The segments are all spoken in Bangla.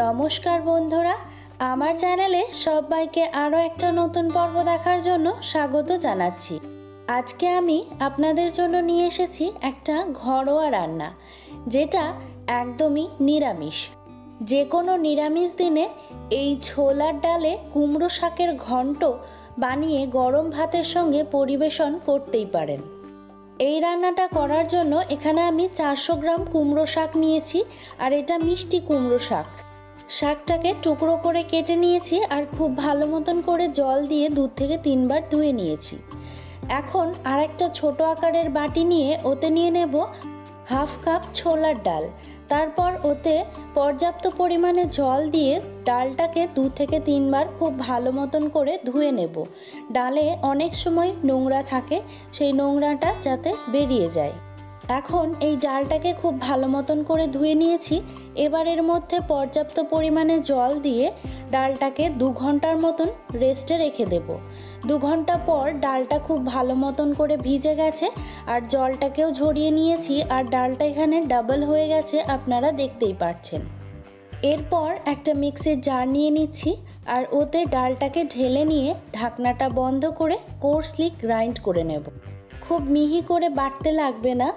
নমস্কার বন্ধুরা, আমার চ্যানেলে সবাইকে আরও একটা নতুন পর্ব দেখার জন্য স্বাগত জানাচ্ছি। আজকে আমি আপনাদের জন্য নিয়ে এসেছি একটা ঘরোয়া রান্না, যেটা একদমই নিরামিষ। যে কোনো নিরামিষ দিনে এই ছোলার ডালে কুমড়ো শাকের ঘন্ট বানিয়ে গরম ভাতের সঙ্গে পরিবেশন করতেই পারেন। এই রান্নাটা করার জন্য এখানে আমি 400 গ্রাম কুমড়ো শাক নিয়েছি, আর এটা মিষ্টি কুমড়ো শাক। শাকটাকে টুকরো করে কেটে নিয়েছি আর খুব ভালো মতন করে জল দিয়ে 2 থেকে 3 বার ধুয়ে নিয়েছি। এখন আরেকটা ছোট আকারের বাটি নিয়ে ওতে নিয়ে নেব হাফ কাপ ছোলার ডাল। তারপর ওতে পর্যাপ্ত পরিমাণে জল দিয়ে ডালটাকে 2 থেকে 3 বার খুব ভালো মতন করে ধুয়ে নেব। ডালে অনেক সময় নোংরা থাকে, সেই নোংরাটা যাতে বেরিয়ে যায়। এখন এই ডালটাকে খুব ভালো মতন করে ধুয়ে নিয়েছি। এবার এর মধ্যে পর্যাপ্ত পরিমাণে জল দিয়ে ডালটাকে 2 ঘন্টার মতন রেস্টে রেখে দেব। 2 ঘন্টা পর ডালটা খুব ভালো মতন করে ভিজে গেছে, আর জলটাকেও ঝরিয়ে নিয়েছি, আর ডালটা এখানে ডাবল হয়ে গেছে, আপনারা দেখতেই পাচ্ছেন। এরপর একটা মিক্সির জার নিয়ে নিচ্ছি, আর ওতে ডালটাকে ঢেলে নিয়ে ঢাকনাটা বন্ধ করে কোর্সলি গ্রাইন্ড করে নেব। খুব মিহি করে বাটতে লাগবে না,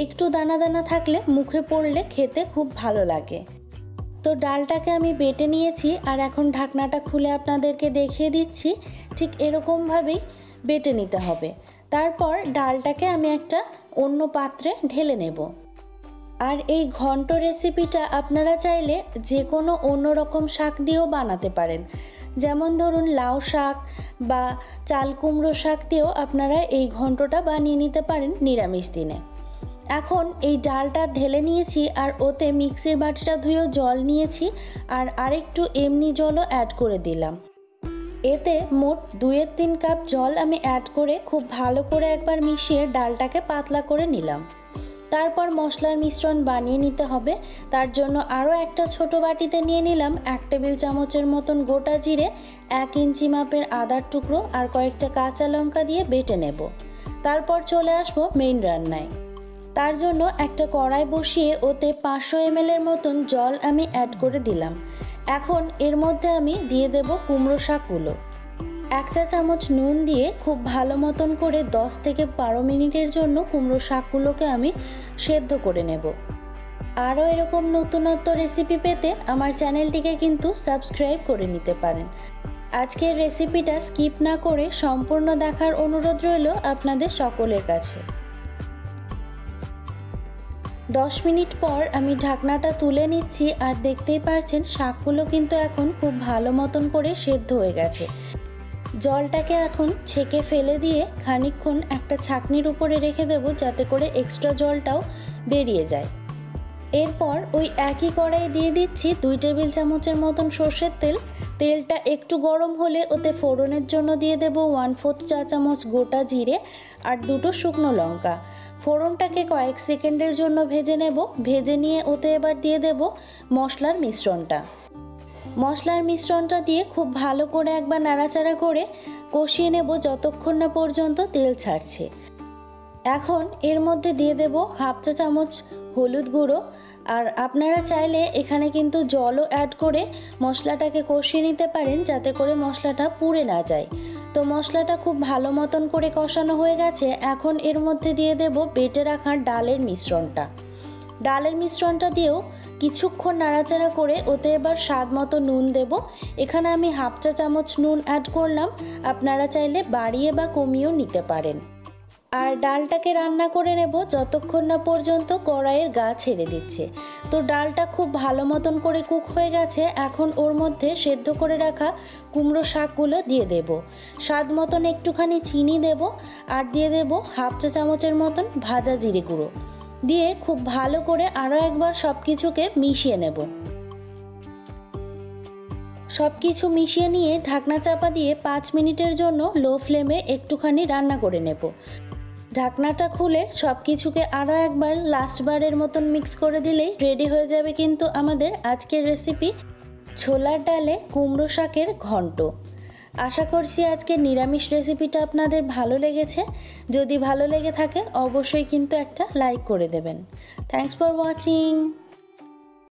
একটু দানা দানা থাকলে মুখে পড়লে খেতে খুব ভালো লাগে। তো ডালটাকে আমি বেটে নিয়েছি, আর এখন ঢাকনাটা খুলে আপনাদেরকে দেখিয়ে দিচ্ছি। ঠিক এরকমভাবেই বেটে নিতে হবে। তারপর ডালটাকে আমি একটা অন্য পাত্রে ঢেলে নেব। আর এই ঘন্ট রেসিপিটা আপনারা চাইলে যে কোনো অন্য রকম শাক দিয়েও বানাতে পারেন। যেমন ধরুন লাউ শাক বা চাল কুমড়ো শাক দিয়েও আপনারা এই ঘন্টটা বানিয়ে নিতে পারেন নিরামিষ দিনে। এখন এই ডালটা ঢেলে নিয়েছি, আর ওতে মিক্সির বাটিটা ধুয়েও জল নিয়েছি, আর আরেকটু এমনি জলও অ্যাড করে দিলাম। এতে মোট 2-3 কাপ জল আমি অ্যাড করে খুব ভালো করে একবার মিশিয়ে ডালটাকে পাতলা করে নিলাম। তারপর মশলার মিশ্রণ বানিয়ে নিতে হবে। তার জন্য আরও একটা ছোট বাটিতে নিয়ে নিলাম 1 টেবিল চামচের মতন গোটা জিরে, 1 ইঞ্চি মাপের আদার টুকরো আর কয়েকটা কাঁচা লঙ্কা দিয়ে বেটে নেব। তারপর চলে আসবো মেইন রান্নায়। তার জন্য একটা কড়াই বসিয়ে ওতে 500 ml এর মতন জল আমি অ্যাড করে দিলাম। এখন এর মধ্যে আমি দিয়ে দেব কুমড়ো শাকগুলো। 1 চা চামচ নুন দিয়ে খুব ভালো মতন করে 10 থেকে 12 মিনিটের জন্য কুমড়ো শাকগুলোকে আমি সেদ্ধ করে নেব। আরও এরকম নতুনত্ব রেসিপি পেতে আমার চ্যানেলটিকে কিন্তু সাবস্ক্রাইব করে নিতে পারেন। আজকের রেসিপিটা স্কিপ না করে সম্পূর্ণ দেখার অনুরোধ রইল আপনাদের সকলের কাছে। 10 মিনিট পর আমি ঢাকনাটা তুলে নিচ্ছি, আর দেখতেই পাচ্ছেন শাকগুলো কিন্তু এখন খুব ভালো মতন করে সেদ্ধ হয়ে গেছে। জলটাকে এখন ছেঁকে ফেলে দিয়ে খানিকক্ষণ একটা ছাঁকনির উপরে রেখে দেব, যাতে করে এক্সট্রা জলটাও বেরিয়ে যায়। এরপর ওই একই কড়াইয়ে দিয়ে দিচ্ছি 2 টেবিল চামচের মতন সর্ষের তেল। তেলটা একটু গরম হলে ওতে ফোড়নের জন্য দিয়ে দেব 1/4 চা চামচ গোটা জিরে আর 2টো শুকনো লঙ্কা। ফোড়নটাকে কয়েক সেকেন্ডের জন্য ভেজে নেব। ভেজে নিয়ে ওতে এবার দিয়ে দেব মশলার মিশ্রণটা। মশলার মিশ্রণটা দিয়ে খুব ভালো করে একবার নাড়াচাড়া করে কষিয়ে নেব যতক্ষণ না পর্যন্ত তেল ছাড়ছে। এখন এর মধ্যে দিয়ে দেব 1/2 চা চামচ হলুদ গুঁড়ো, আর আপনারা চাইলে এখানে কিন্তু জলও অ্যাড করে মশলাটাকে কষিয়ে নিতে পারেন, যাতে করে মশলাটা পুড়ে না যায়। তো মশলাটা খুব ভালো মতন করে কষানো হয়ে গেছে। এখন এর মধ্যে দিয়ে দেব বেটে রাখা ডালের মিশ্রণটা। ডালের মিশ্রণটা দিয়েও কিছুক্ষণ নাড়াচাড়া করে ওতে এবার স্বাদ মতো নুন দেব। এখানে আমি 1/2 চা চামচ নুন অ্যাড করলাম, আপনারা চাইলে বাড়িয়ে বা কমিয়েও নিতে পারেন। আর ডালটাকে রান্না করে নেব যতক্ষণ না পর্যন্ত কড়াইয়ের গা ছেড়ে দিচ্ছে। তো ডালটা খুব ভালো মতন করে কুক হয়ে গেছে। এখন ওর মধ্যে সেদ্ধ করে রাখা কুমড়ো শাকগুলো দিয়ে দেব। স্বাদ মতন একটুখানি চিনি দেব, আর দিয়ে দেব 1/2 চা চামচের মতন ভাজা জিরে গুঁড়ো দিয়ে খুব ভালো করে আরও একবার সব কিছুকে মিশিয়ে নেব। সব কিছু মিশিয়ে নিয়ে ঢাকনা চাপা দিয়ে 5 মিনিটের জন্য লো ফ্লেমে একটুখানি রান্না করে নেব। ঢাকনাটা খুলে সব কিছুকে আরও একবার লাস্টবারের মতন মিক্স করে দিলেই রেডি হয়ে যাবে কিন্তু আমাদের আজকের রেসিপি ছোলার ডালে কুমড়ো শাকের ঘন্ট। আশা করছি আজকের নিরামিষ রেসিপিটা আপনাদের ভালো লেগেছে। যদি ভালো লেগে থাকে অবশ্যই কিন্তু একটা লাইক করে দেবেন। Thanks for watching.